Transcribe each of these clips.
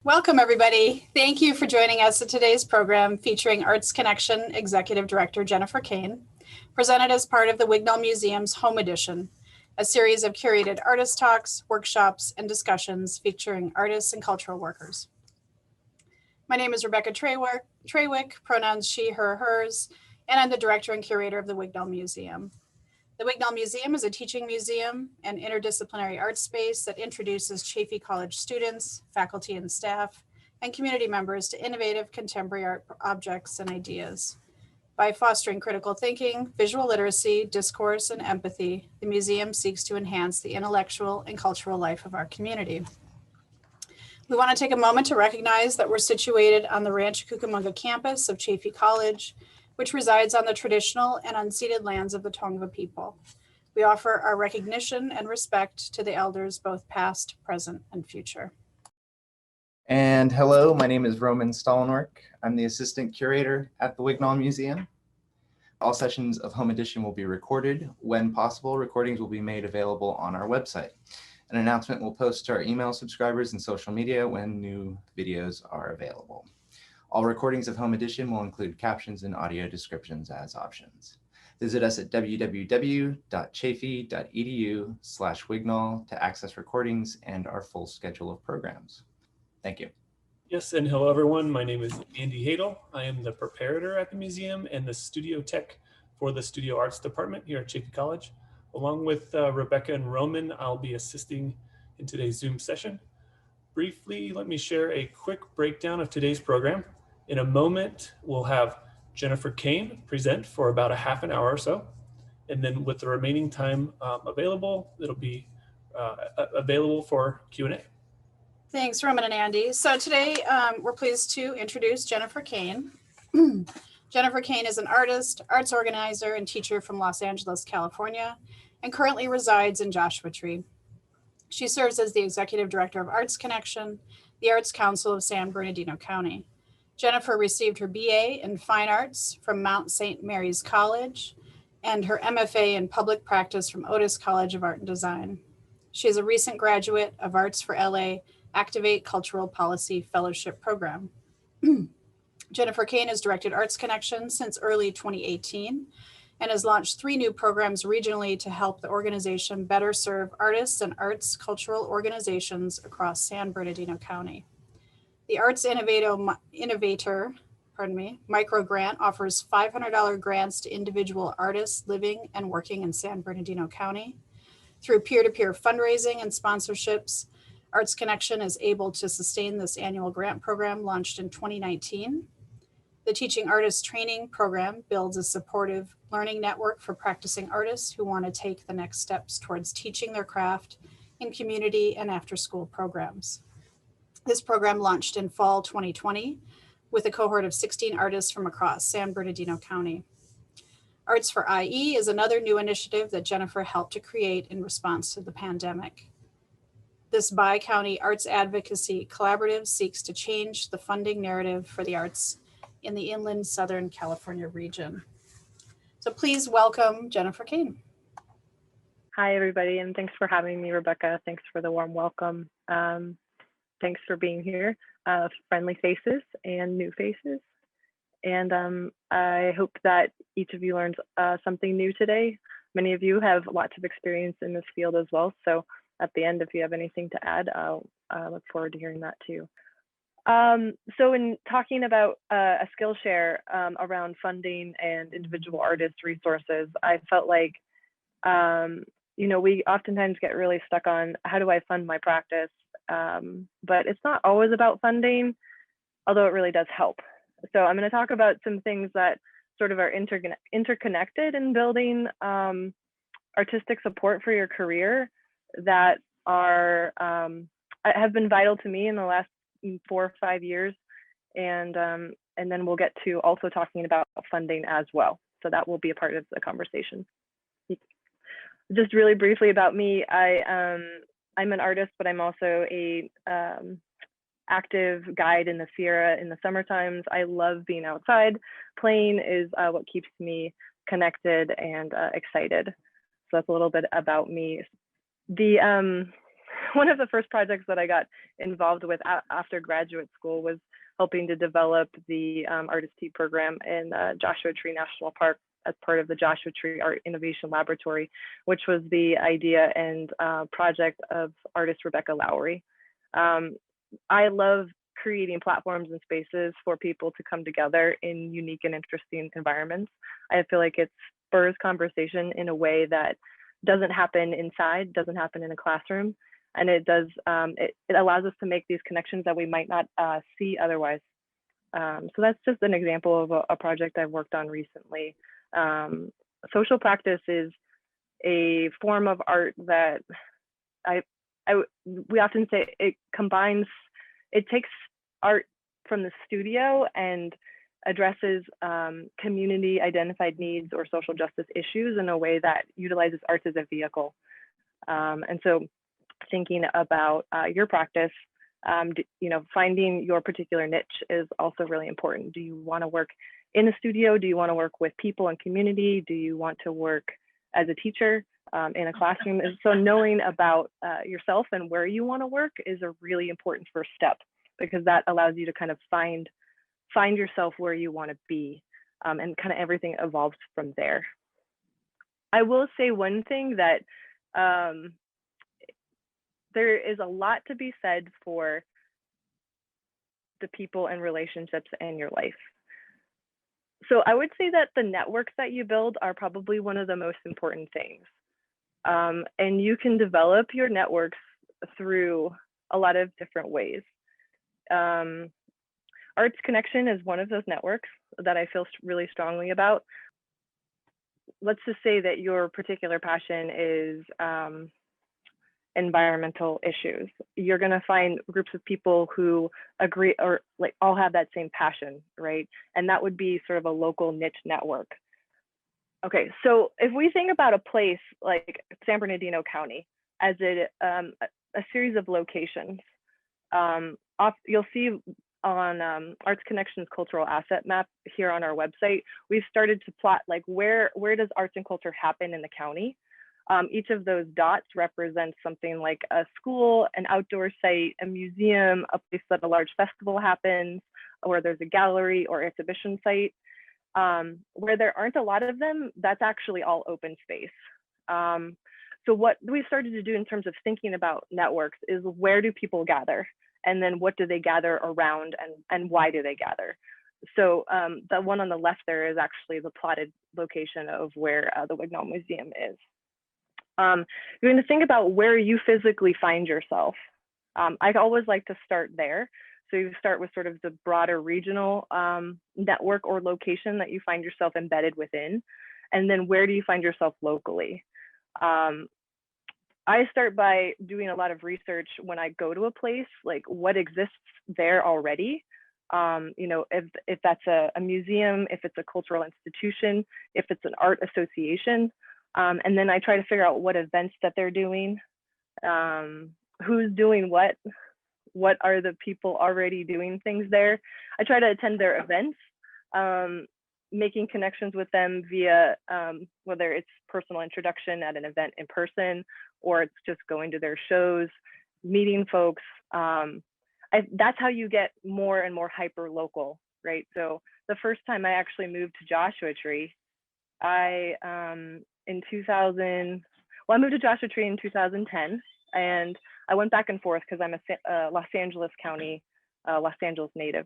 Welcome, everybody. Thank you for joining us at today's program featuring Arts Connection Executive Director Jennifer Kane, presented as part of the Wignall Museum's Home Edition, a series of curated artist talks, workshops, and discussions featuring artists and cultural workers. My name is Rebecca Trawick, pronouns she, her, hers, and I'm the director and curator of the Wignall Museum. The Wignall Museum is a teaching museum and interdisciplinary art space that introduces Chaffey College students, faculty and staff, and community members to innovative contemporary art objects and ideas. By fostering critical thinking, visual literacy, discourse, and empathy, the museum seeks to enhance the intellectual and cultural life of our community. We want to take a moment to recognize that we're situated on the Rancho Cucamonga campus of Chaffey College, which resides on the traditional and unceded lands of the Tongva people. We offer our recognition and respect to the elders, both past, present, and future. And hello, my name is Roman Stallenwerk. I'm the assistant curator at the Wignall Museum. All sessions of Home Edition will be recorded. When possible, recordings will be made available on our website. An announcement will post to our email subscribers and social media when new videos are available. All recordings of Home Edition will include captions and audio descriptions as options. Visit us at www.chaffey.edu/Wignall to access recordings and our full schedule of programs. Thank you. Yes, and hello everyone. My name is Andy Hadel. I am the preparator at the museum and the studio tech for the Studio Arts Department here at Chaffey College. Along with Rebecca and Roman, I'll be assisting in today's Zoom session. Briefly, let me share a quick breakdown of today's program. In a moment, we'll have Jennifer Kane present for about a half an hour or so. And then with the remaining time available, it'll be available for Q&A. Thanks, Roman and Andy. So today we're pleased to introduce Jennifer Kane. Jennifer Kane is an artist, arts organizer, and teacher from Los Angeles, California, and currently resides in Joshua Tree. She serves as the executive director of Arts Connection, the Arts Council of San Bernardino County. Jennifer received her BA in Fine Arts from Mount St. Mary's College and her MFA in Public Practice from Otis College of Art and Design. She is a recent graduate of Arts for LA Activate Cultural Policy Fellowship Program. Jennifer Kane has directed Arts Connection since early 2018 and has launched 3 new programs regionally to help the organization better serve artists and arts cultural organizations across San Bernardino County. The Arts Innovator micro grant offers $500 grants to individual artists living and working in San Bernardino County. Through peer-to-peer fundraising and sponsorships, Arts Connection is able to sustain this annual grant program launched in 2019. The Teaching Artists Training Program builds a supportive learning network for practicing artists who want to take the next steps towards teaching their craft in community and after-school programs. This program launched in fall 2020 with a cohort of 16 artists from across San Bernardino County. Arts for IE is another new initiative that Jennifer helped to create in response to the pandemic. This bi-county arts advocacy collaborative seeks to change the funding narrative for the arts in the inland Southern California region. So please welcome Jennifer Kane. Hi, everybody, and thanks for having me, Rebecca. Thanks for the warm welcome. Thanks for being here, friendly faces and new faces. And I hope that each of you learns something new today. Many of you have lots of experience in this field as well. So at the end, if you have anything to add, I'll look forward to hearing that too. So in talking about a Skillshare around funding and individual artist resources, I felt like, we oftentimes get really stuck on how do I fund my practice? But it's not always about funding, although it really does help. So I'm going to talk about some things that sort of are interconnected in building artistic support for your career that are have been vital to me in the last 4 or 5 years, and then we'll get to also talking about funding as well. So that will be a part of the conversation. Just really briefly about me, I'm an artist, but I'm also a active guide in the Sierra in the summer times. I love being outside. Playing is what keeps me connected and excited. So that's a little bit about me. The one of the first projects that I got involved with after graduate school was helping to develop the Artist Tea program in Joshua Tree National Park as part of the Joshua Tree Art Innovation Laboratory, which was the idea and project of artist Rebecca Lowry. I love creating platforms and spaces for people to come together in unique and interesting environments. I feel like it spurs conversation in a way that doesn't happen inside, doesn't happen in a classroom. And it does, it allows us to make these connections that we might not see otherwise. So that's just an example of a project I've worked on recently. Social practice is a form of art that we often say it combines, it takes art from the studio and addresses community identified needs or social justice issues in a way that utilizes arts as a vehicle. And so thinking about your practice, you know, finding your particular niche is also really important. Do you want to work in a studio? Do you want to work with people and community? Do you want to work as a teacher in a classroom? And so knowing about yourself and where you want to work is a really important first step, because that allows you to kind of find yourself where you want to be, and kind of everything evolves from there. I will say one thing that there is a lot to be said for the people and relationships in your life. So I would say that the networks that you build are probably one of the most important things. And you can develop your networks through a lot of different ways. Arts Connection is one of those networks that I feel really strongly about. Let's just say that your particular passion is environmental issues. You're going to find groups of people who agree or like all have that same passion, right? And that would be sort of a local niche network. Okay, so if we think about a place like San Bernardino County as a series of locations, you'll see on Arts Connection's cultural asset map here on our website, we've started to plot like where does arts and culture happen in the county. Each of those dots represents something like a school, an outdoor site, a museum, a place that a large festival happens, or there's a gallery or exhibition site. Where there aren't a lot of them, that's actually all open space. So what we started to do in terms of thinking about networks is where do people gather? And then what do they gather around, and why do they gather? So the one on the left there is actually the plotted location of where the Wignall Museum is. You're going to think about where you physically find yourself. I always like to start there. So you start with sort of the broader regional network or location that you find yourself embedded within. And then where do you find yourself locally? I start by doing a lot of research when I go to a place, like what exists there already. You know, if that's a museum, if it's a cultural institution, if it's an art association. And then I try to figure out what events that they're doing, who's doing what are the people already doing things there. I try to attend their events, making connections with them via whether it's personal introduction at an event in person, or it's just going to their shows, meeting folks. That's how you get more and more hyper local, right? So the first time I actually moved to Joshua Tree, I moved to Joshua Tree in 2010, and I went back and forth because I'm a Los Angeles County, Los Angeles native.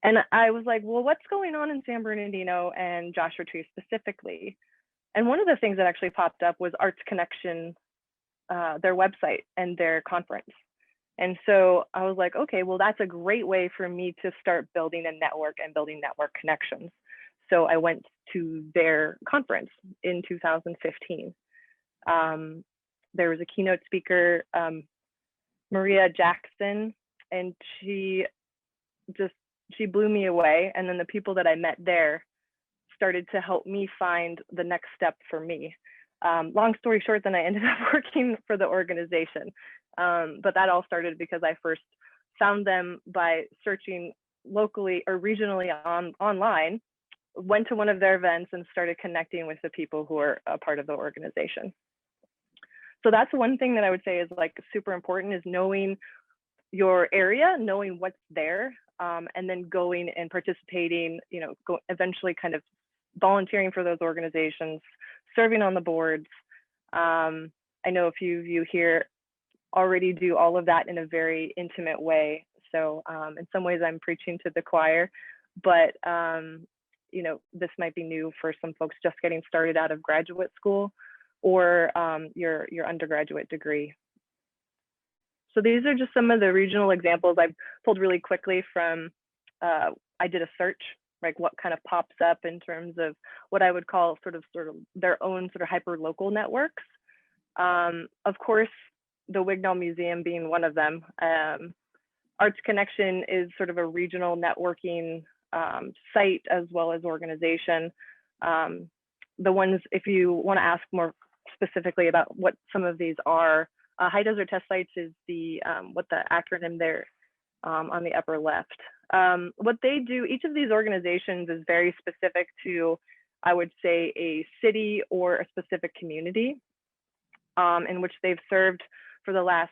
And I was like, well, what's going on in San Bernardino and Joshua Tree specifically? And one of the things that actually popped up was Arts Connection, their website and their conference. And so I was like, okay, well, that's a great way for me to start building a network and building network connections. So I went to their conference in 2015. There was a keynote speaker, Maria Jackson, and she blew me away. And then the people that I met there started to help me find the next step for me. Long story short, then I ended up working for the organization. But that all started because I first found them by searching locally or regionally online went to one of their events and started connecting with the people who are a part of the organization. So that's one thing that I would say is like super important, is knowing your area, knowing what's there, and then going and participating, you know, eventually kind of volunteering for those organizations, serving on the boards. I know a few of you here already do all of that in a very intimate way. So in some ways I'm preaching to the choir, but you know, this might be new for some folks just getting started out of graduate school or your undergraduate degree. So these are just some of the regional examples I've pulled really quickly from, I did a search, like what kind of pops up in terms of what I would call sort of their own sort of hyper-local networks. Of course, the Wignall Museum being one of them. Arts Connection is sort of a regional networking site as well as organization. The ones, if you want to ask more specifically about what some of these are, High Desert Test Sites is the what the acronym there on the upper left. What they do, each of these organizations is very specific to, I would say, a city or a specific community in which they've served for the last,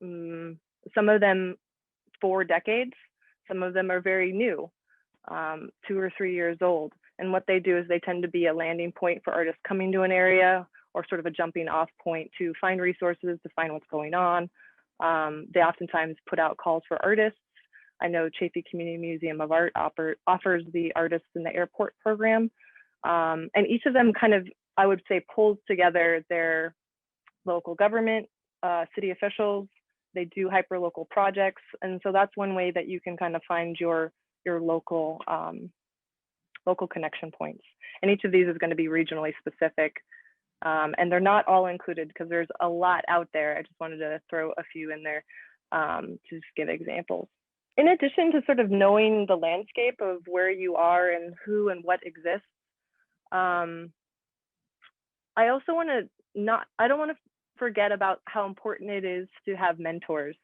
some of them 4 decades, some of them are very new, 2 or 3 years old. And what they do is they tend to be a landing point for artists coming to an area, or sort of a jumping off point to find resources, to find what's going on. They oftentimes put out calls for artists. I know Chaffee Community Museum of Art offers the Artists in the Airport program. And each of them kind of, I would say, pulls together their local government, city officials. They do hyper-local projects. And so that's one way that you can kind of find your local, local connection points. And each of these is going to be regionally specific. And they're not all included because there's a lot out there. I just wanted to throw a few in there to just give examples. In addition to sort of knowing the landscape of where you are and who and what exists, I also want to I don't want to forget about how important it is to have mentors,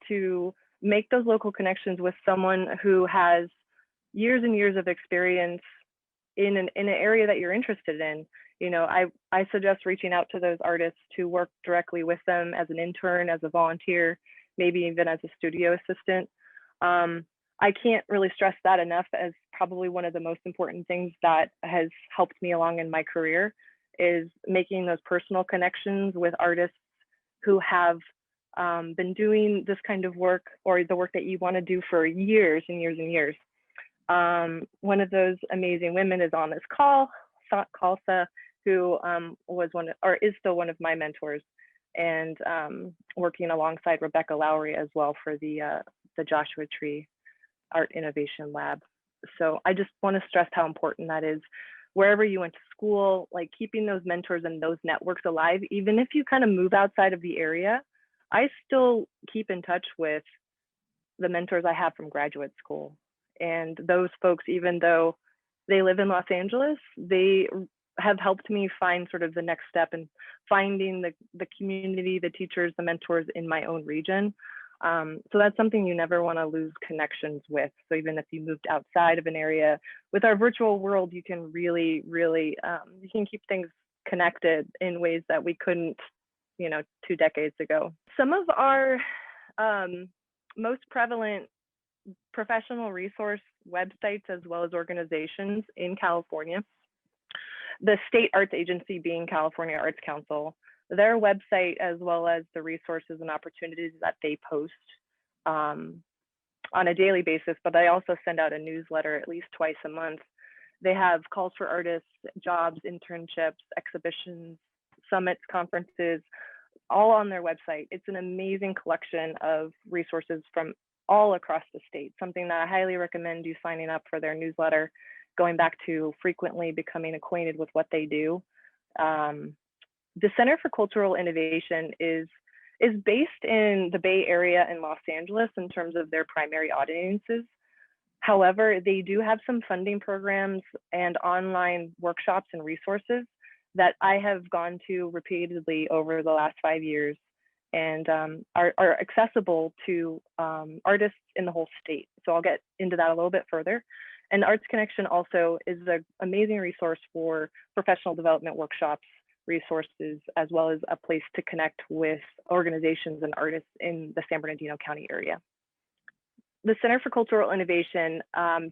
to make those local connections with someone who has years and years of experience in an area that you're interested in. You know, I suggest reaching out to those artists to work directly with them as an intern, as a volunteer, maybe even as a studio assistant. I can't really stress that enough, as probably one of the most important things that has helped me along in my career is making those personal connections with artists who have been doing this kind of work, or the work that you want to do for years and years and years. One of those amazing women is on this call, Khalsa, who was is still one of my mentors, and working alongside Rebecca Lowry as well for the Joshua Tree Art Innovation Lab. So I just want to stress how important that is. Wherever you went to school, like keeping those mentors and those networks alive, even if you kind of move outside of the area, I still keep in touch with the mentors I have from graduate school. And those folks, even though they live in Los Angeles, they have helped me find sort of the next step in finding the community, the teachers, the mentors in my own region. So that's something you never want to lose connections with. So even if you moved outside of an area, with our virtual world, you can really, really, you can keep things connected in ways that we couldn't, 2 decades ago. Some of our most prevalent professional resource websites as well as organizations in California, the state arts agency being California Arts Council, their website as well as the resources and opportunities that they post on a daily basis, but I also send out a newsletter at least twice a month. They have calls for artists, jobs, internships, exhibitions, summits, conferences, all on their website. It's an amazing collection of resources from all across the state, something that I highly recommend you signing up for their newsletter, going back to frequently becoming acquainted with what they do. The Center for Cultural Innovation is based in the Bay Area in Los Angeles in terms of their primary audiences. However, they do have some funding programs and online workshops and resources that I have gone to repeatedly over the last 5 years, and are accessible to artists in the whole state. So I'll get into that a little bit further. And Arts Connection also is an amazing resource for professional development workshops, resources, as well as a place to connect with organizations and artists in the San Bernardino County area. The Center for Cultural Innovation,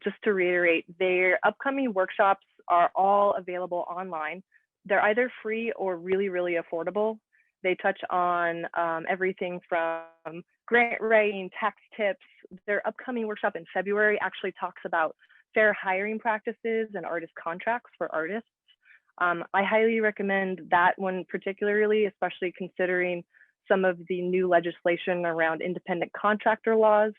just to reiterate, their upcoming workshops are all available online. They're either free or really, really affordable. They touch on everything from grant writing, tax tips. Their upcoming workshop in February actually talks about fair hiring practices and artist contracts for artists. I highly recommend that one particularly, especially considering some of the new legislation around independent contractor laws,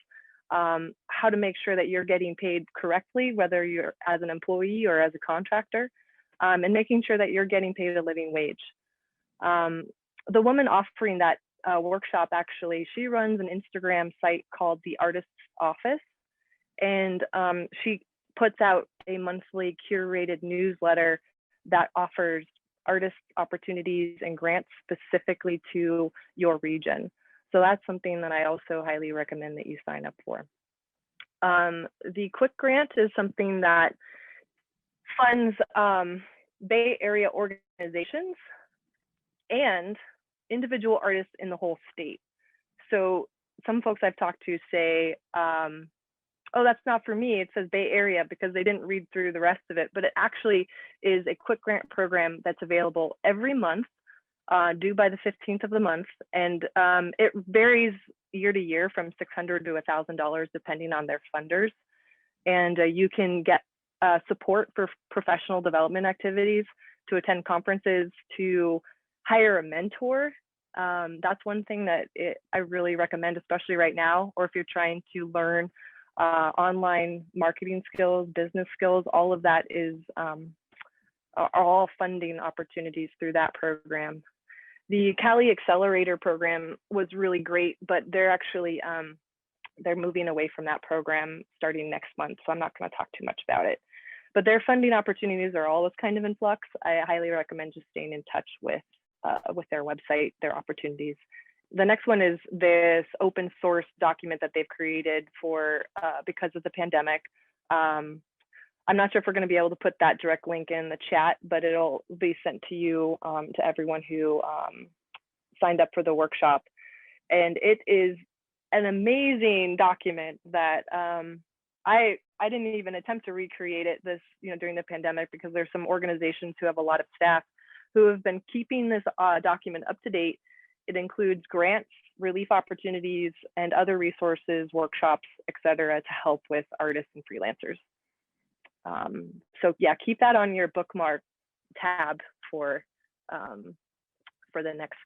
how to make sure that you're getting paid correctly, whether you're as an employee or as a contractor, and making sure that you're getting paid a living wage. The woman offering that workshop, actually, she runs an Instagram site called The Artist's Office, and she puts out a monthly curated newsletter that offers artist opportunities and grants specifically to your region. So that's something that I also highly recommend that you sign up for. The Quick Grant is something that funds Bay Area organizations and individual artists in the whole state. So some folks I've talked to say, oh, that's not for me. It says Bay Area because they didn't read through the rest of it, but it actually is a quick grant program that's available every month, due by the 15th of the month. And it varies year to year from $600 to $1,000, depending on their funders. And you can get support for professional development activities, to attend conferences, to hire a mentor. That's one thing that I really recommend, especially right now, or if you're trying to learn online marketing skills, business skills. All of that is are all funding opportunities through that program. The Cali Accelerator program was really great, but they're actually they're moving away from that program starting next month, so I'm not going to talk too much about it. But their funding opportunities are always kind of in flux. I highly recommend just staying in touch with their website, their opportunities. The next one is this open source document that they've created for because of the pandemic. I'm not sure if we're going to be able to put that direct link in the chat, but it'll be sent to you, to everyone who signed up for the workshop. And it is an amazing document that I didn't even attempt to recreate it during the pandemic, because there's some organizations who have a lot of staff who have been keeping this document up to date. It includes grants, relief opportunities, and other resources, workshops, etc., to help with artists and freelancers. So yeah, keep that on your bookmark tab for the next,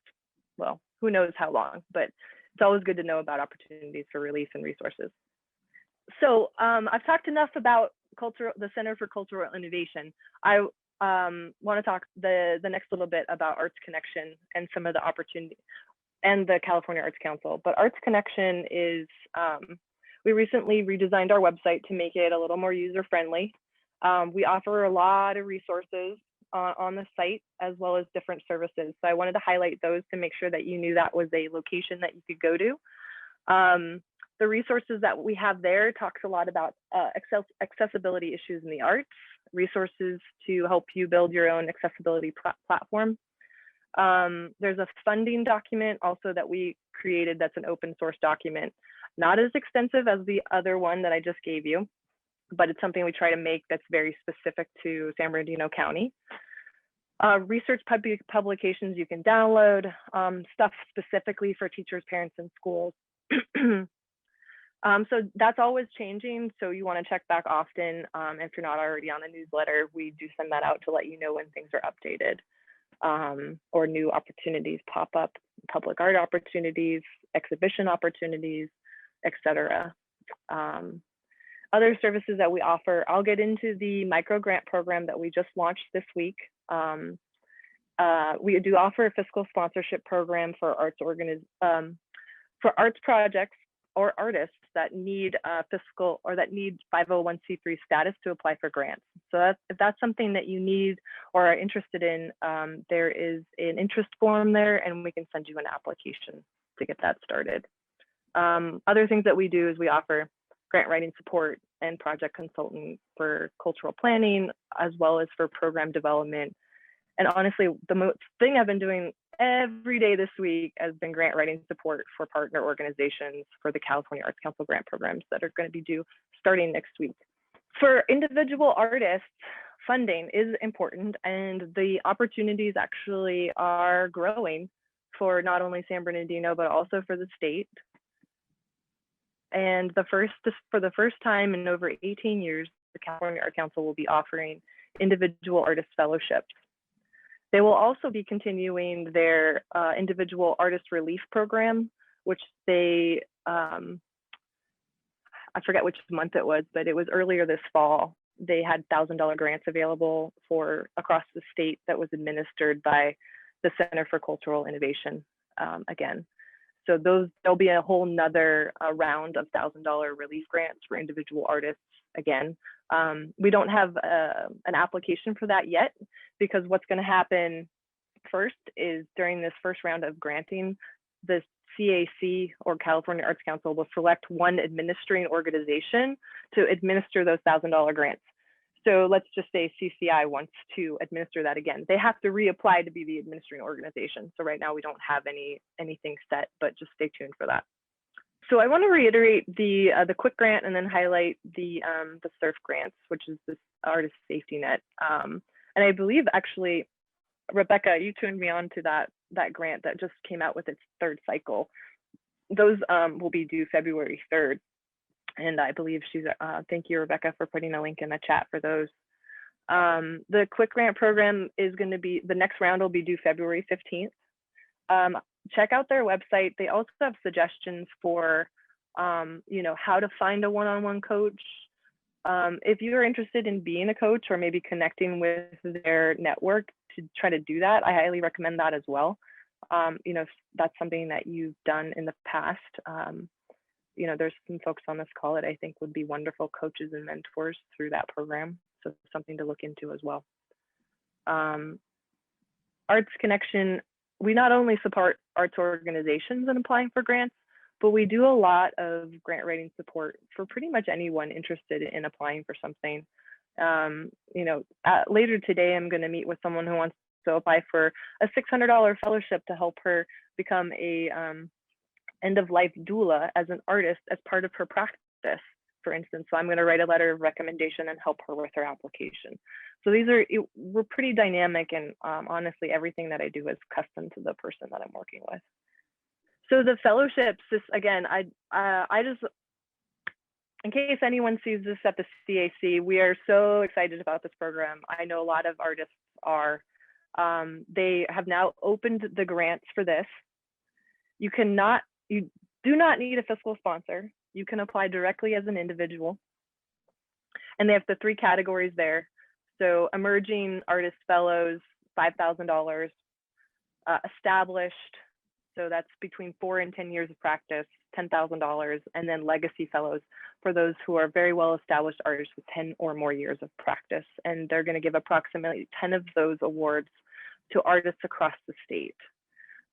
well, who knows how long, but it's always good to know about opportunities for relief and resources. So I've talked enough about the Center for Cultural Innovation. I want to talk the next little bit about Arts Connection and some of the opportunities, and the California Arts Council. But Arts Connection is, we recently redesigned our website to make it a little more user-friendly. We offer a lot of resources on the site, as well as different services. So I wanted to highlight those to make sure that you knew that was a location that you could go to. The resources that we have there talks a lot about accessibility issues in the arts, resources to help you build your own accessibility platform. There's a funding document also that we created that's an open source document, not as extensive as the other one that I just gave you, but it's something we try to make that's very specific to San Bernardino County. Research publications you can download, stuff specifically for teachers, parents, and schools. So that's always changing. So you want to check back often. If you're not already on the newsletter, we do send that out to let you know when things are updated, or new opportunities pop up, public art opportunities, exhibition opportunities, etc. Other services that we offer, I'll get into the micro grant program that we just launched this week. We do offer a fiscal sponsorship program for arts projects or artists that need fiscal or that need 501c3 status to apply for grants. So if that's something that you need or are interested in, there is an interest form there, and we can send you an application to get that started. Other things that we do is we offer grant writing support, and project consultant for cultural planning, as well as for program development. And honestly, the thing I've been doing every day this week has been grant writing support for partner organizations for the California Arts Council grant programs that are going to be due starting next week. For individual artists, funding is important, and the opportunities actually are growing for not only San Bernardino, but also for the state. And for the first time in over 18 years, the California Art Council will be offering individual artist fellowships. They will also be continuing their individual artist relief program, which they, I forget which month it was, but it was earlier this fall. They had $1,000 grants available for across the state that was administered by the Center for Cultural Innovation again. So there'll be a whole nother round of $1,000 relief grants for individual artists again. We don't have an application for that yet, because what's going to happen first is during this first round of granting, the CAC, or California Arts Council, will select one administering organization to administer those $1,000 grants. So let's just say CCI wants to administer that again. They have to reapply to be the administering organization. So right now we don't have anything set, but just stay tuned for that. So I want to reiterate the quick grant and then highlight the SURF grants, which is this artist safety net. And I believe actually, Rebecca, you turned me on to that grant that just came out with its third cycle. Those will be due February 3rd. And I believe she's, thank you, Rebecca, for putting a link in the chat for those. The quick grant program is going to be, the next round will be due February 15th. Check out their website. They also have suggestions for, you know, how to find a one-on-one coach. If you're interested in being a coach or maybe connecting with their network to try to do that, I highly recommend that as well. You know, if that's something that you've done in the past. You know, there's some folks on this call that I think would be wonderful coaches and mentors through that program. So something to look into as well. Arts Connection, we not only support arts organizations in applying for grants, but we do a lot of grant writing support for pretty much anyone interested in applying for something. You know, later today, I'm going to meet with someone who wants to apply for a $600 fellowship to help her become a end-of-life doula as an artist as part of her practice, for instance. So I'm going to write a letter of recommendation and help her with her application. So we're pretty dynamic, and honestly, everything that I do is custom to the person that I'm working with. So the fellowships, this again, I just, in case anyone sees this at the CAC, we are so excited about this program. I know a lot of artists are. They have now opened the grants for this. You do not need a fiscal sponsor. You can apply directly as an individual. And they have the 3 categories there. So emerging artist fellows, $5,000, established, so that's between 4 and 10 years of practice, $10,000, and then legacy fellows for those who are very well established artists with 10 or more years of practice. And they're going to give approximately 10 of those awards to artists across the state.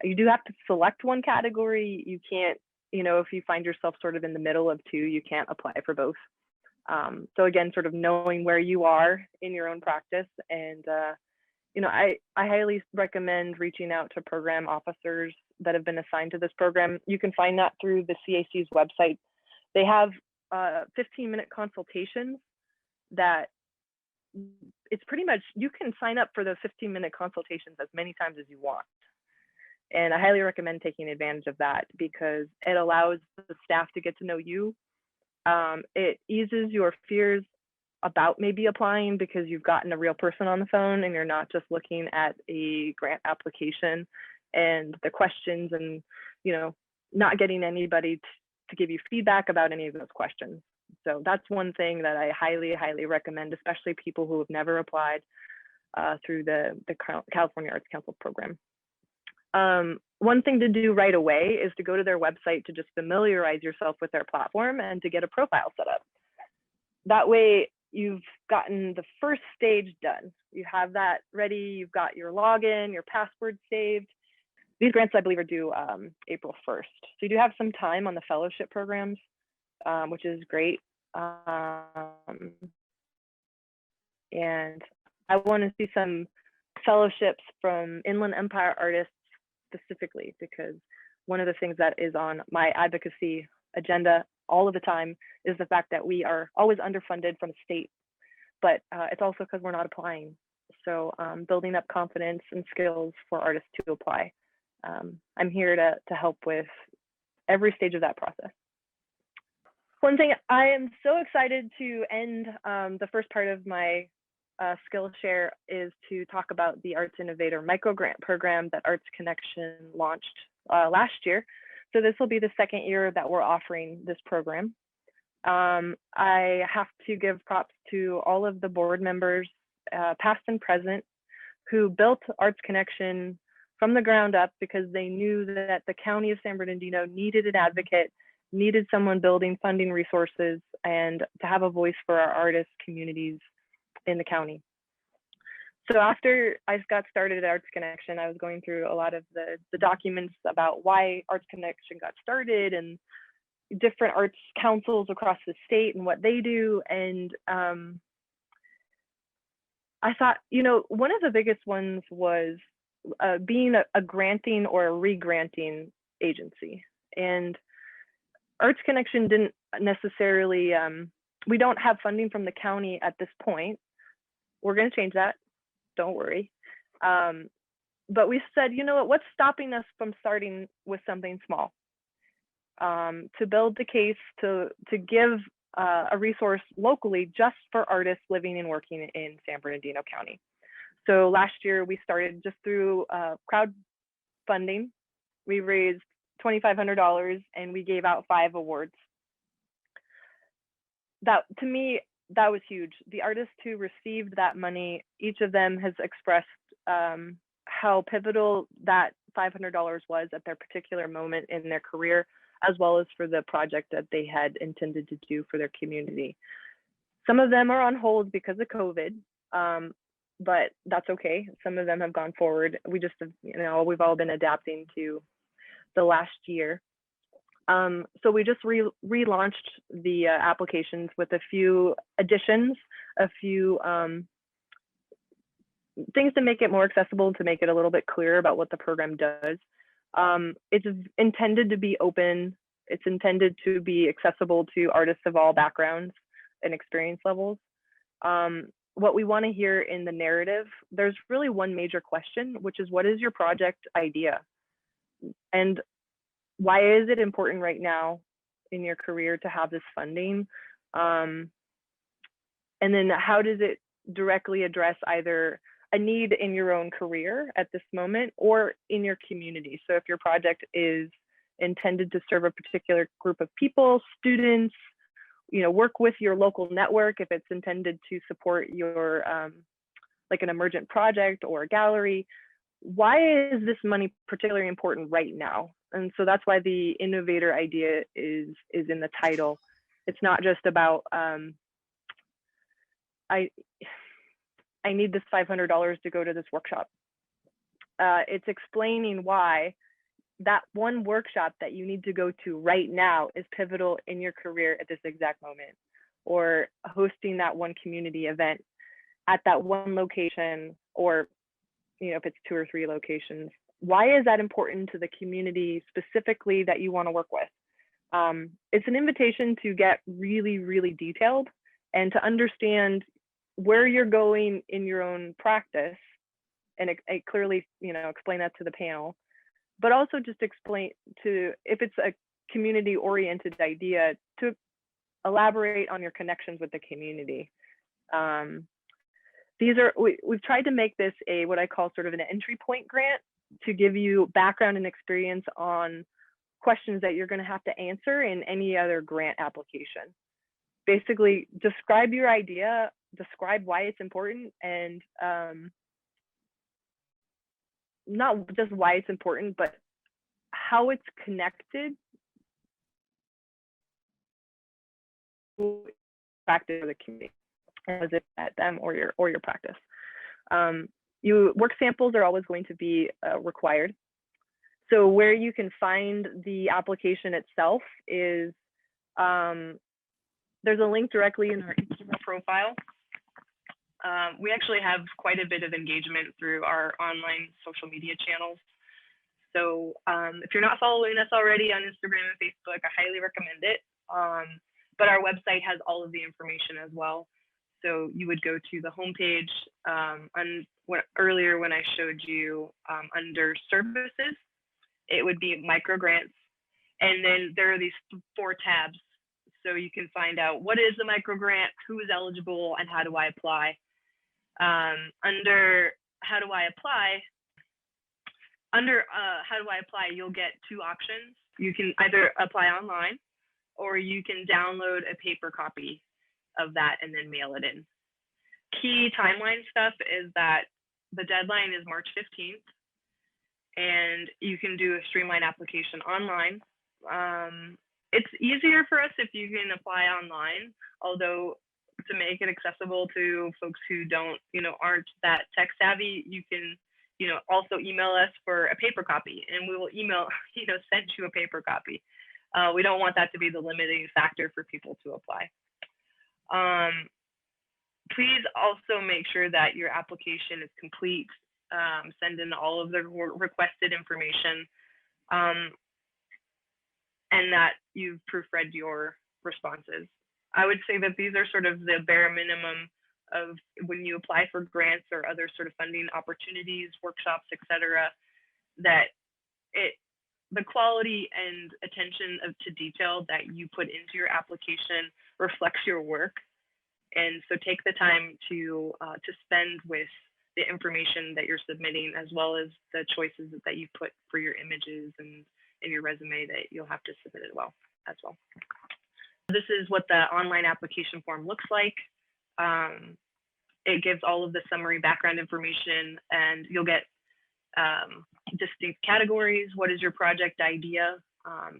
You do have to select one category. You can't, you know, if you find yourself sort of in the middle of 2, you can't apply for both. So again, sort of knowing where you are in your own practice. And, you know, I highly recommend reaching out to program officers that have been assigned to this program. You can find that through the CAC's website. They have 15-minute consultations that it's pretty much, you can sign up for those 15-minute consultations as many times as you want. And I highly recommend taking advantage of that because it allows the staff to get to know you. It eases your fears about maybe applying because you've gotten a real person on the phone and you're not just looking at a grant application and the questions and, you know, not getting anybody to give you feedback about any of those questions. So that's one thing that I highly, highly recommend, especially people who have never applied through the California Arts Council program. One thing to do right away is to go to their website to just familiarize yourself with their platform and to get a profile set up. That way you've gotten the first stage done. You have that ready, you've got your login, your password saved. These grants, I believe, are due April 1st. So you do have some time on the fellowship programs, which is great. And I want to see some fellowships from Inland Empire artists specifically, because one of the things that is on my advocacy agenda all of the time is the fact that we are always underfunded from the state, but it's also because we're not applying. So building up confidence and skills for artists to apply. I'm here to help with every stage of that process. One thing, I am so excited to end the first part of my SKILLSHARE is to talk about the Arts Innovator microgrant program that Arts Connection launched last year. So this will be the second year that we're offering this program. I have to give props to all of the board members, past and present, who built Arts Connection from the ground up because they knew that the County of San Bernardino needed an advocate, needed someone building funding resources, and to have a voice for our artist communities in the county. So after I got started at Arts Connection, I was going through a lot of the documents about why Arts Connection got started and different arts councils across the state and what they do. And I thought, you know, one of the biggest ones was being a granting or a re-granting agency. And Arts Connection didn't necessarily, we don't have funding from the county at this point. We're going to change that, don't worry. But we said, you know what, what's stopping us from starting with something small? To build the case to give a resource locally just for artists living and working in San Bernardino County. So last year we started just through crowdfunding. We raised $2,500 and we gave out 5 awards. That, to me, that was huge. The artists who received that money, each of them has expressed how pivotal that $500 was at their particular moment in their career, as well as for the project that they had intended to do for their community. Some of them are on hold because of COVID, but that's okay. Some of them have gone forward. We just, you know, we've all been adapting to the last year. So we just relaunched the applications with a few additions, a few things to make it more accessible, to make it a little bit clearer about what the program does. It's intended to be open. It's intended to be accessible to artists of all backgrounds and experience levels. What we want to hear in the narrative, there's really one major question, which is, what is your project idea? And why is it important right now in your career to have this funding? And then how does it directly address either a need in your own career at this moment or in your community? So if your project is intended to serve a particular group of people, students, you know, work with your local network, if it's intended to support your like an emergent project or a gallery, why is this money particularly important right now? And so that's why the Innovator idea is in the title. It's not just about I need this $500 to go to this workshop. It's explaining why that one workshop that you need to go to right now is pivotal in your career at this exact moment, or hosting that one community event at that one location, or, you know, if it's 2 or 3 locations. Why is that important to the community specifically that you want to work with? It's an invitation to get really, really detailed and to understand where you're going in your own practice, and it clearly, you know, explain that to the panel, but also just explain to, if it's a community oriented idea, to elaborate on your connections with the community. We've tried to make this what I call sort of an entry point grant, to give you background and experience on questions that you're going to have to answer in any other grant application. Basically, describe your idea, describe why it's important, and not just why it's important, but how it's connected to practice of the community, as it at them or your practice. Work samples are always going to be required. So where you can find the application itself is There's a link directly in our Instagram profile. We actually have quite a bit of engagement through our online social media channels. So if you're not following us already on Instagram and Facebook, I highly recommend it. But our website has all of the information as well. So you would go to the homepage earlier when I showed you under services, it would be micro grants. And then there are these 4 tabs. So you can find out what is the micro grant, who is eligible, and how do I apply. Under how do I apply, you'll get 2 options. You can either apply online or you can download a paper copy of that and then mail it in. Key timeline stuff is that the deadline is March 15th, and you can do a streamlined application online. It's easier for us if you can apply online, although to make it accessible to folks who aren't that tech savvy, you can, also email us for a paper copy, and we will send you a paper copy. We don't want that to be the limiting factor for people to apply. Please also make sure that your application is complete. Send in all of the requested information, and that you've proofread your responses. I would say that these are sort of the bare minimum of when you apply for grants or other sort of funding opportunities, workshops, etc. That the quality and attention to detail that you put into your application reflects your work. And so take the time to spend with the information that you're submitting, as well as the choices that you put for your images and in your resume that you'll have to submit as well. This is what the online application form looks like. It gives all of the summary background information, and you'll get distinct categories. What is your project idea?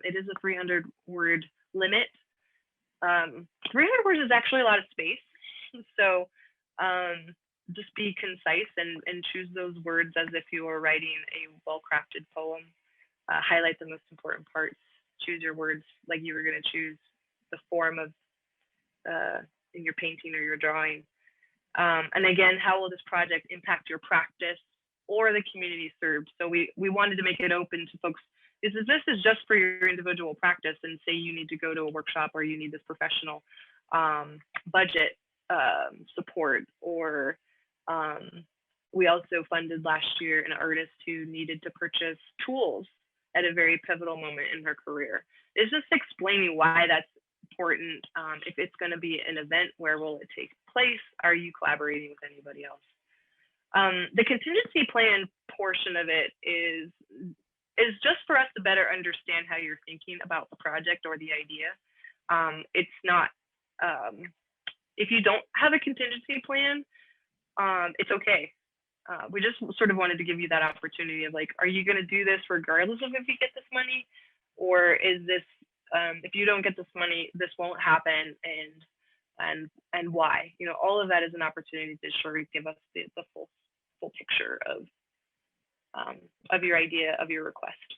It is a 300-word limit. 300 words is actually a lot of space. So just be concise and choose those words as if you were writing a well-crafted poem. Highlight the most important parts. Choose your words like you were going to choose the form of in your painting or your drawing. And again, how will this project impact your practice or the community served? So we wanted to make it open to folks. This is just for your individual practice, and say you need to go to a workshop or you need this professional budget support, or we also funded last year an artist who needed to purchase tools at a very pivotal moment in her career. It's just explaining why that's important. If it's going to be an event, where will it take place? Are you collaborating with anybody else? The contingency plan portion of it is just for us to better understand how you're thinking about the project or the idea. It's not, if you don't have a contingency plan, it's okay. We just sort of wanted to give you that opportunity of like, are you going to do this regardless of if you get this money, or is this, if you don't get this money, this won't happen, and why? All of that is an opportunity to sort of give us the full picture of your idea, of your request.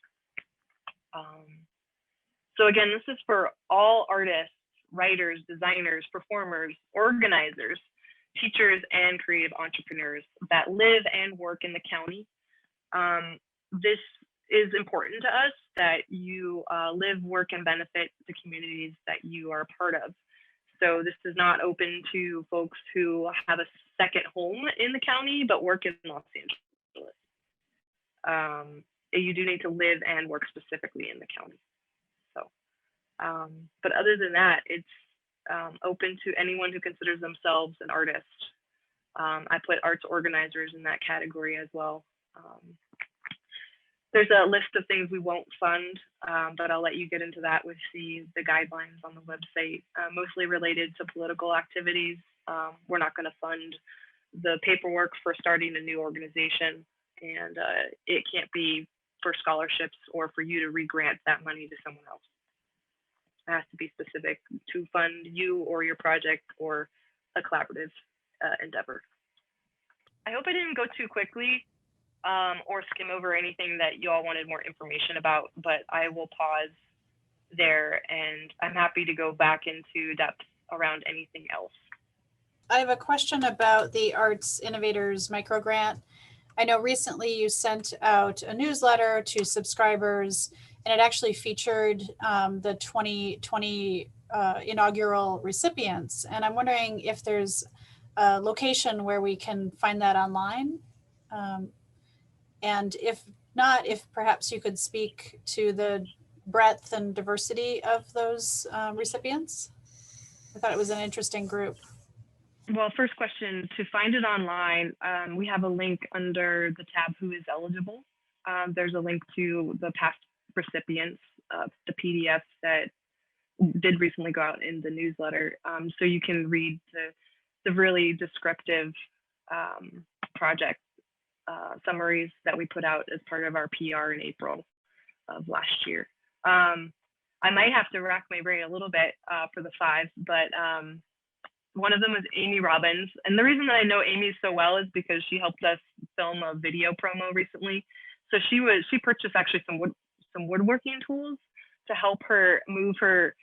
So again, this is for all artists, writers, designers, performers, organizers, teachers, and creative entrepreneurs that live and work in the county. This is important to us, that you live, work, and benefit the communities that you are a part of. So this is not open to folks who have a second home in the county but work in Los Angeles. You do need to live and work specifically in the county. So, but other than that, it's open to anyone who considers themselves an artist. I put arts organizers in that category as well. There's a list of things we won't fund, but I'll let you get into that with the guidelines on the website, mostly related to political activities. We're not going to fund the paperwork for starting a new organization, and it can't be for scholarships or for you to re-grant that money to someone else. It has to be specific to fund you or your project or a collaborative endeavor. I hope I didn't go too quickly or skim over anything that you all wanted more information about, but I will pause there, and I'm happy to go back into depth around anything else. I have a question about the Arts Innovators micro grant. I know recently you sent out a newsletter to subscribers, and it actually featured the 2020 inaugural recipients. And I'm wondering if there's a location where we can find that online. And if not, if perhaps you could speak to the breadth and diversity of those recipients. I thought it was an interesting group. Well, first question, to find it online, we have a link under the tab Who is Eligible. There's a link to the past recipients of the PDFs that did recently go out in the newsletter. So you can read the really descriptive project summaries that we put out as part of our PR in April of last year. I might have to rack my brain a little bit for the 5, but one of them was Amy Robbins. And the reason that I know Amy so well is because she helped us film a video promo recently. So she purchased actually some woodworking tools to help her move her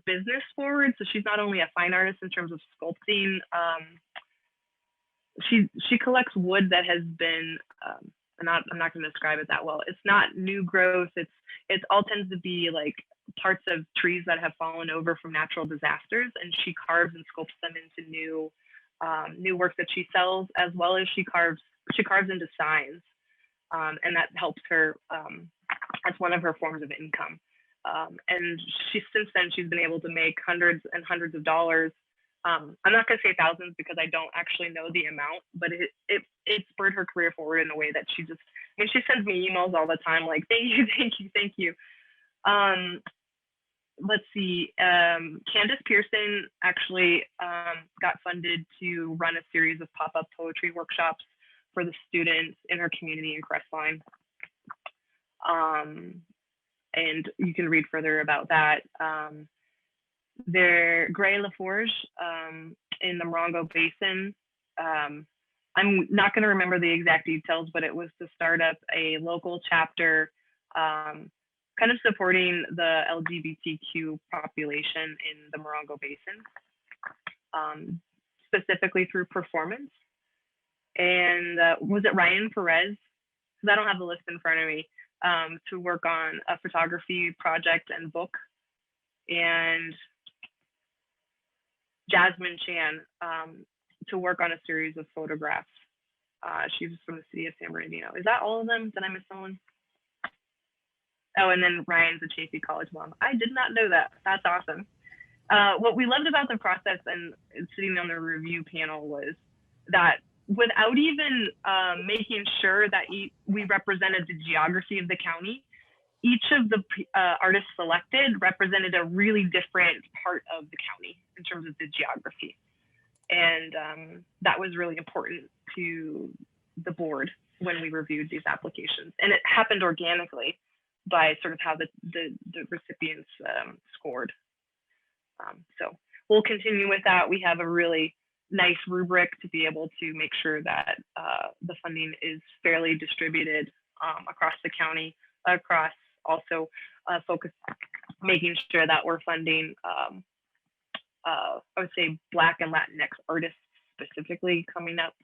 business forward. So she's not only a fine artist in terms of sculpting, she collects wood that has been, I'm not going to describe it that well. It's not new growth. It all tends to be like parts of trees that have fallen over from natural disasters, and she carves and sculpts them into new work that she sells, as well as she carves into signs, and that helps her. That's one of her forms of income. And since then she's been able to make hundreds and hundreds of dollars. I'm not going to say thousands because I don't actually know the amount, but it spurred her career forward in a way that she sends me emails all the time like, thank you. Let's see, Candace Pearson actually got funded to run a series of pop-up poetry workshops for the students in her community in Crestline. And you can read further about that. Gray LaForge in the Morongo Basin. I'm not going to remember the exact details, but it was to start up a local chapter kind of supporting the LGBTQ population in the Morongo Basin, specifically through performance. And was it Ryan Perez? Because I don't have the list in front of me, to work on a photography project and book. And Jasmine Chan to work on a series of photographs. She was from the city of San Bernardino. Is that all of them? Did I miss someone? Oh, and then Ryan's a Chaffey College mom. I did not know that. That's awesome. What we loved about the process and sitting on the review panel was that without even making sure that we represented the geography of the county, each of the artists selected represented a really different part of the county in terms of the geography. And that was really important to the board when we reviewed these applications. And it happened organically by sort of how the recipients scored. So we'll continue with that. We have a really nice rubric to be able to make sure that the funding is fairly distributed across the county, across also focus, making sure that we're funding, I would say, Black and Latinx artists specifically coming up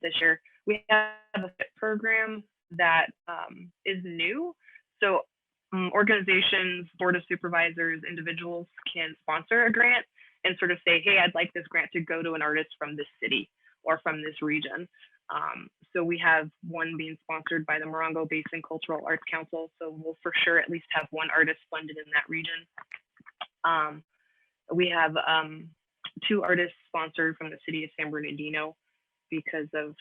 this year. We have a FIT program that is new. So organizations, board of supervisors, individuals can sponsor a grant and sort of say, hey, I'd like this grant to go to an artist from this city or from this region. So we have one being sponsored by the Morongo Basin Cultural Arts Council. So we'll for sure at least have one artist funded in that region. We have 2 artists sponsored from the city of San Bernardino because of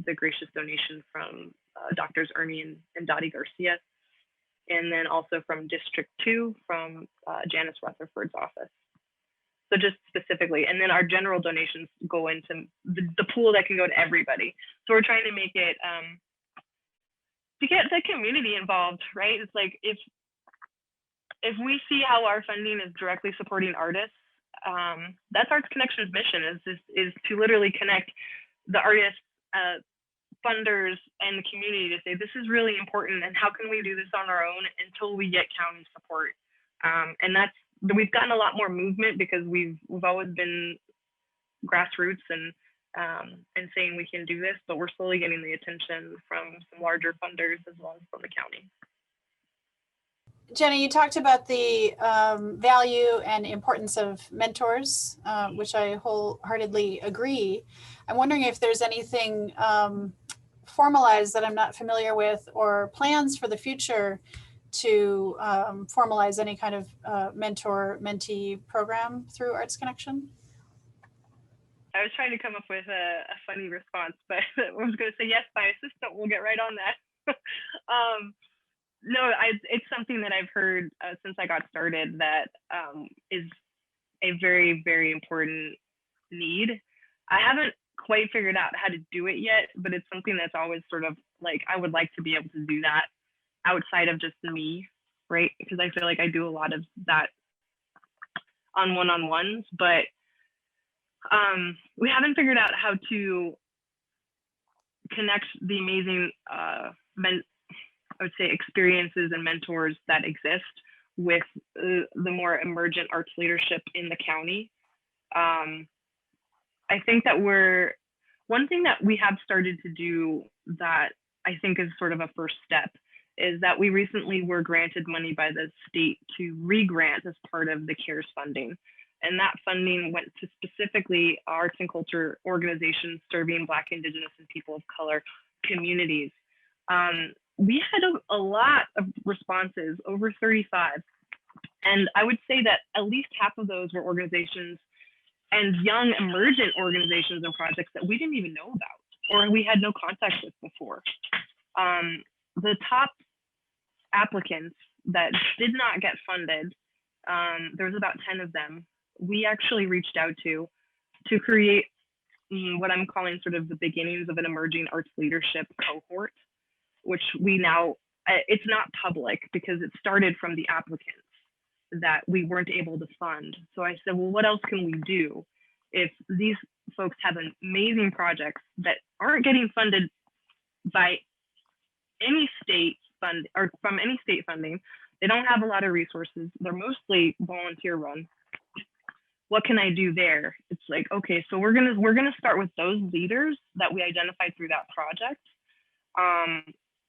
the gracious donation from Drs. Ernie and Dottie Garcia. And then also from District 2 from Janice Rutherford's office. So just specifically, and then our general donations go into the pool that can go to everybody. So we're trying to make it, to get the community involved, right? It's like, if we see how our funding is directly supporting artists, that's Arts Connection's mission, is to literally connect the artists, funders, and the community to say, this is really important, and how can we do this on our own until we get county support? And we've gotten a lot more movement because we've always been grassroots and saying we can do this, but we're slowly getting the attention from some larger funders as well as from the county. Jenny, you talked about the value and importance of mentors, which I wholeheartedly agree. I'm wondering if there's anything formalized that I'm not familiar with, or plans for the future to formalize any kind of mentor-mentee program through Arts Connection? I was trying to come up with a funny response, but I was going to say yes, my assistant will get right on that. No, it's something that I've heard since I got started that is a very, very important need. I haven't quite figured out how to do it yet, but it's something that's always sort of like, I would like to be able to do that outside of just me, right? Because I feel like I do a lot of that on one-on-ones, but we haven't figured out how to connect the amazing I would say experiences and mentors that exist with the more emergent arts leadership in the county. I think that one thing that we have started to do that I think is sort of a first step is that we recently were granted money by the state to re-grant as part of the CARES funding. And that funding went to specifically arts and culture organizations serving Black, Indigenous, and people of color communities. We had a lot of responses, over 35. And I would say that at least half of those were organizations and young emergent organizations and projects that we didn't even know about, or we had no contact with before. The top applicants that did not get funded, there was about 10 of them, we actually reached out to create what I'm calling sort of the beginnings of an emerging arts leadership cohort, which we now, it's not public because it started from the applicants that we weren't able to fund. So I said, well, what else can we do if these folks have amazing projects that aren't getting funded by any state fund or from any state funding? They don't have a lot of resources. They're mostly volunteer run. What can I do there? It's like, okay, so we're gonna start with those leaders that we identified through that project.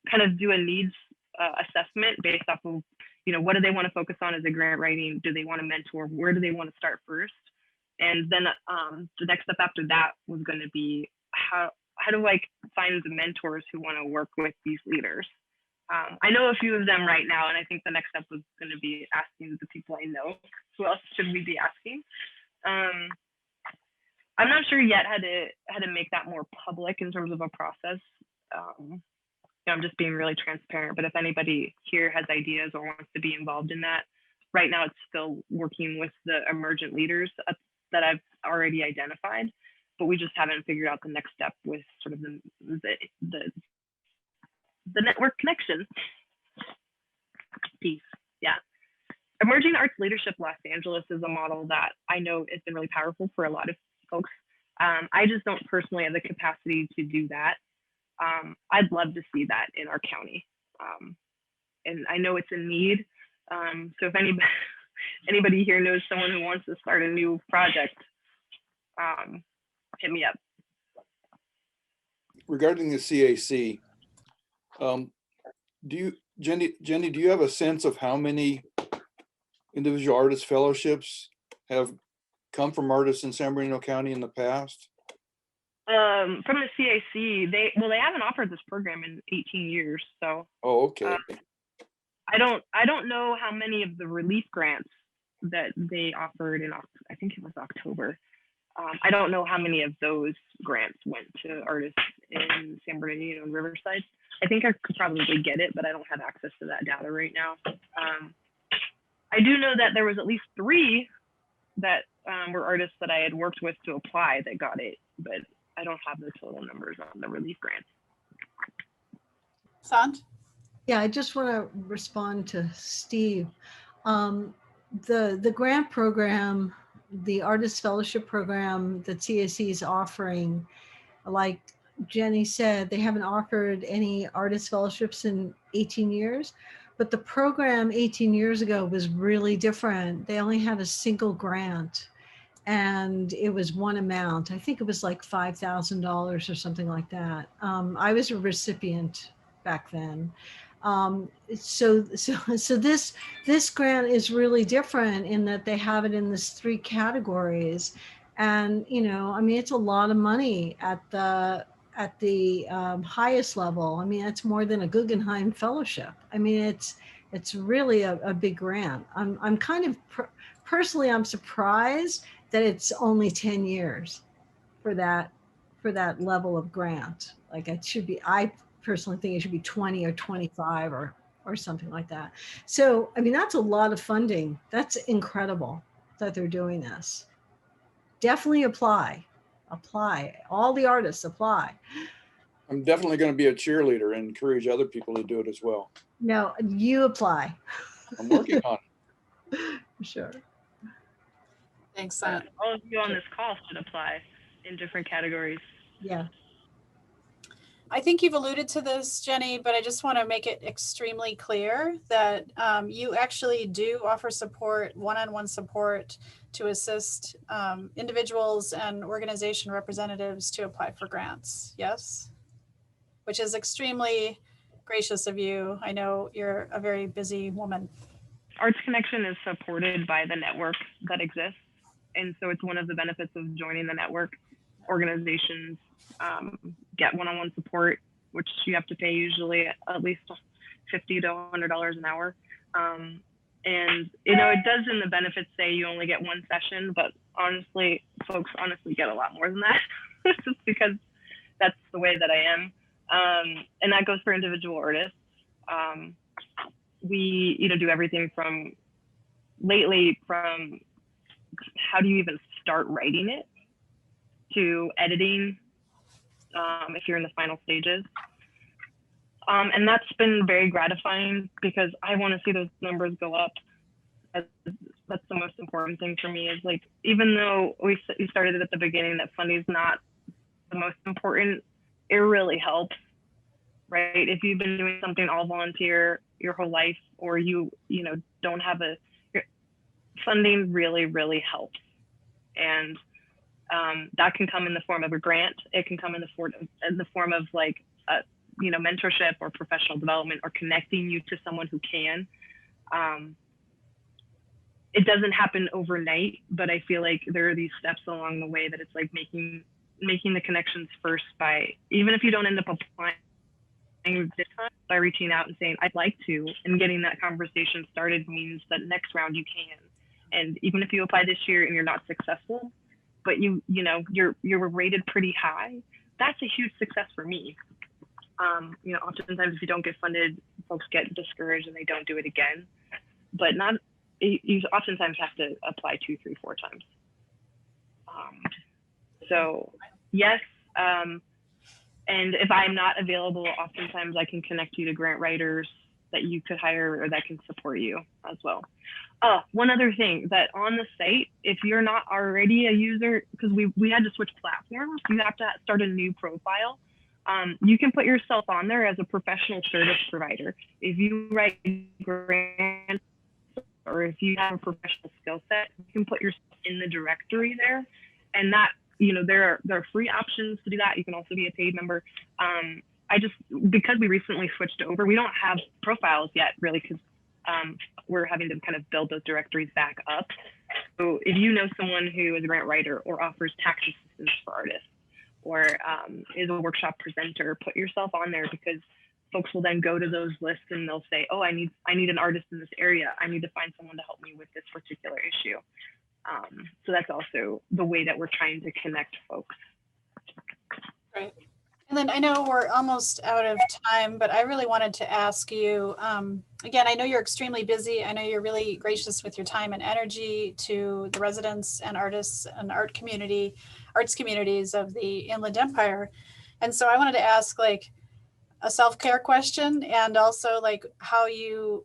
Kind of do a needs assessment based off of, what do they want to focus on as a grant writing? Do they want to mentor? Where do they want to start first? And then the next step after that was going to be how do I find the mentors who want to work with these leaders? I know a few of them right now, and I think the next step was going to be asking the people I know. Who else should we be asking? I'm not sure yet how to make that more public in terms of a process. I'm just being really transparent, but if anybody here has ideas or wants to be involved in that, right now it's still working with the emergent leaders that I've already identified, but we just haven't figured out the next step with sort of the network connection piece. Yeah. Emerging Arts Leadership Los Angeles is a model that I know has been really powerful for a lot of folks. I just don't personally have the capacity to do that. I'd love to see that in our county. And I know it's a need. So if anybody here knows someone who wants to start a new project, hit me up. Regarding the CAC, Jenny, do you have a sense of how many individual artist fellowships have come from artists in San Bernardino County in the past? From the CAC, they haven't offered this program in 18 years. So. Oh, okay. I don't know how many of the relief grants that they offered in, I think it was October. I don't know how many of those grants went to artists in San Bernardino and Riverside. I think I could probably get it, but I don't have access to that data right now. I do know that there was at least 3 that were artists that I had worked with to apply that got it, but I don't have the total numbers on the relief grants. Sant? Yeah, I just want to respond to Steve. The grant program, the Artist Fellowship Program that CAC is offering, like Jenny said, they haven't offered any artist fellowships in 18 years, But the program 18 years ago was really different. They only had a single grant, and it was one amount. I think it was like $5,000 or something like that. I was a recipient back then. So this grant is really different in that they have it in this 3 categories, and I mean, it's a lot of money at the highest level. I mean, it's more than a Guggenheim Fellowship. I mean, it's really a big grant. I'm kind of personally, I'm surprised that it's only 10 years for that level of grant. Like, it should be, I personally think it should be 20 or 25 or something like that. So, I mean, that's a lot of funding. That's incredible that they're doing this. Definitely apply. All the artists apply. I'm definitely going to be a cheerleader and encourage other people to do it as well. No, you apply. I'm working on it. Sure. Thanks. All of you on this call should apply in different categories. Yeah. I think you've alluded to this, Jenny, but I just want to make it extremely clear that you actually do offer support, one-on-one support, to assist individuals and organization representatives to apply for grants. Yes? Which is extremely gracious of you. I know you're a very busy woman. Arts Connection is supported by the network that exists. And so it's one of the benefits of joining the network. Organizations get one-on-one support, which you have to pay usually at least $50 to $100 an hour. And, it does in the benefits say you only get 1 session, but honestly, folks honestly get a lot more than that just because that's the way that I am. And that goes for individual artists. We, do everything from how do you even start writing it to editing, if you're in the final stages. And that's been very gratifying because I want to see those numbers go up. That's the most important thing for me, is like, even though we started at the beginning that funding is not the most important, it really helps, right? If you've been doing something all volunteer your whole life, or you don't have funding really, really helps. And that can come in the form of a grant. It can come in the form of like, mentorship or professional development, or connecting you to someone who can. It doesn't happen overnight, but I feel like there are these steps along the way that it's like making the connections first, by, even if you don't end up applying this time, by reaching out and saying, I'd like to, and getting that conversation started means that next round you can. And even if you apply this year and you're not successful, but you're rated pretty high, that's a huge success for me. Oftentimes if you don't get funded, folks get discouraged and they don't do it again. But you oftentimes have to apply 2, 3, 4 times. So yes, and if I'm not available, oftentimes I can connect you to grant writers that you could hire or that can support you as well. One other thing, that on the site, if you're not already a user, because we had to switch platforms, you have to start a new profile. You can put yourself on there as a professional service provider. If you write grants, or if you have a professional skill set, you can put yourself in the directory there. And that, there are free options to do that. You can also be a paid member. Because we recently switched over, we don't have profiles yet, really, because we're having to kind of build those directories back up. So if you know someone who is a grant writer or offers tax assistance for artists, or is a workshop presenter, put yourself on there, because folks will then go to those lists and they'll say, oh, I need an artist in this area. I need to find someone to help me with this particular issue. So that's also the way that we're trying to connect folks. Right. And then I know we're almost out of time, but I really wanted to ask you, again, I know you're extremely busy. I know you're really gracious with your time and energy to the residents and artists and arts communities of the Inland Empire. And so I wanted to ask, like, a self-care question, and also like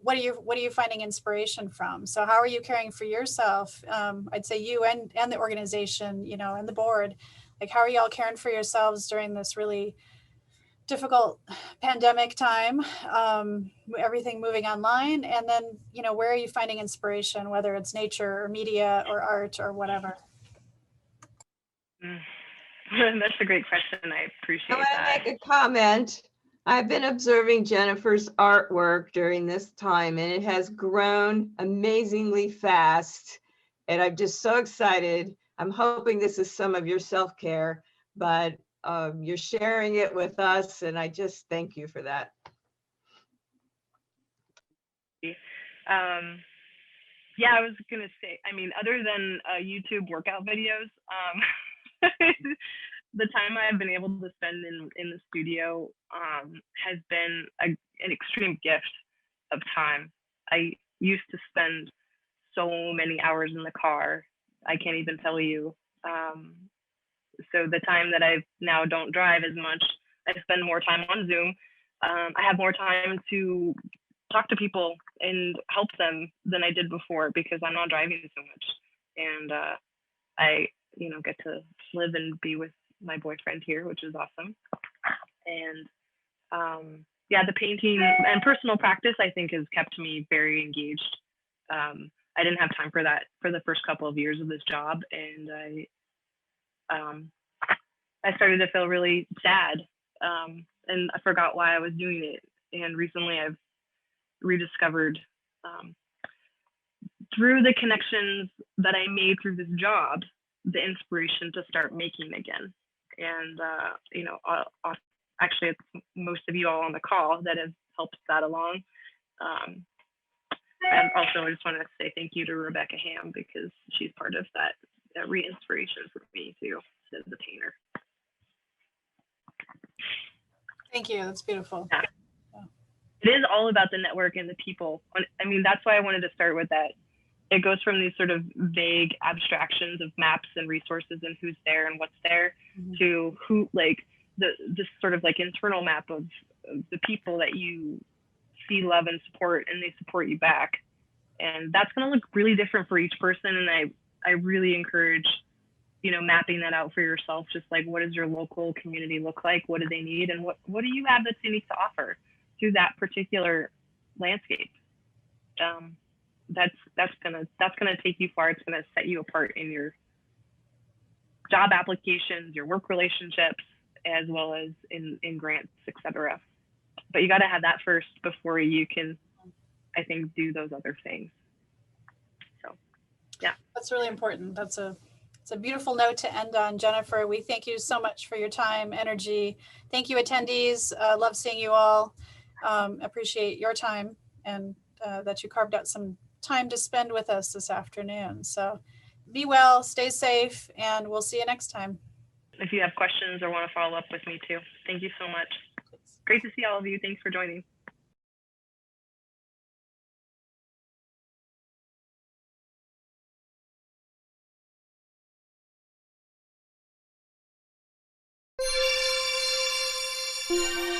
what are you finding inspiration from? So how are you caring for yourself? I'd say you and the organization, and the board. Like, how are y'all caring for yourselves during this really difficult pandemic time, everything moving online, and then, where are you finding inspiration, whether it's nature or media or art or whatever? That's a great question. I I appreciate want to that. make a comment. I've been observing Jennifer's artwork during this time, and it has grown amazingly fast. And I'm just so excited. I'm hoping this is some of your self-care, but you're sharing it with us, and I just thank you for that. Yeah, I was gonna say, I mean, other than YouTube workout videos, the time I've been able to spend in the studio has been an extreme gift of time. I used to spend so many hours in the car. I can't even tell you. So the time that I now don't drive as much, I spend more time on Zoom. I have more time to talk to people and help them than I did before because I'm not driving so much. And I, get to live and be with my boyfriend here, which is awesome. And yeah, the painting and personal practice, I think, has kept me very engaged. I didn't have time for that for the first couple of years of this job, and I started to feel really sad, and I forgot why I was doing it. And recently, I've rediscovered through the connections that I made through this job, the inspiration to start making again. And actually, it's most of you all on the call that have helped that along. And also, I just want to say thank you to Rebecca Ham because she's part of that re-inspiration for me too, as a painter. Thank you. That's beautiful. Yeah. It is all about the network and the people. I mean, that's why I wanted to start with that. It goes from these sort of vague abstractions of maps and resources and who's there and what's there to who, like this sort of like internal map of the people that you see, love, and support, and they support you back. And that's going to look really different for each person. And I really encourage, mapping that out for yourself. Just like, what does your local community look like? What do they need? And what do you have that's unique to offer to that particular landscape? That's gonna take you far. It's gonna set you apart in your job applications, your work relationships, as well as in grants, etc. But you got to have that first before you can, I think, do those other things. So, yeah, that's really important. It's a beautiful note to end on, Jennifer. We thank you so much for your time, energy. Thank you, attendees. Love seeing you all. Appreciate your time and that you carved out some time to spend with us this afternoon. So be well, stay safe, and we'll see you next time. If you have questions or want to follow up with me too, thank you so much. Great to see all of you. Thanks for joining. Thank you.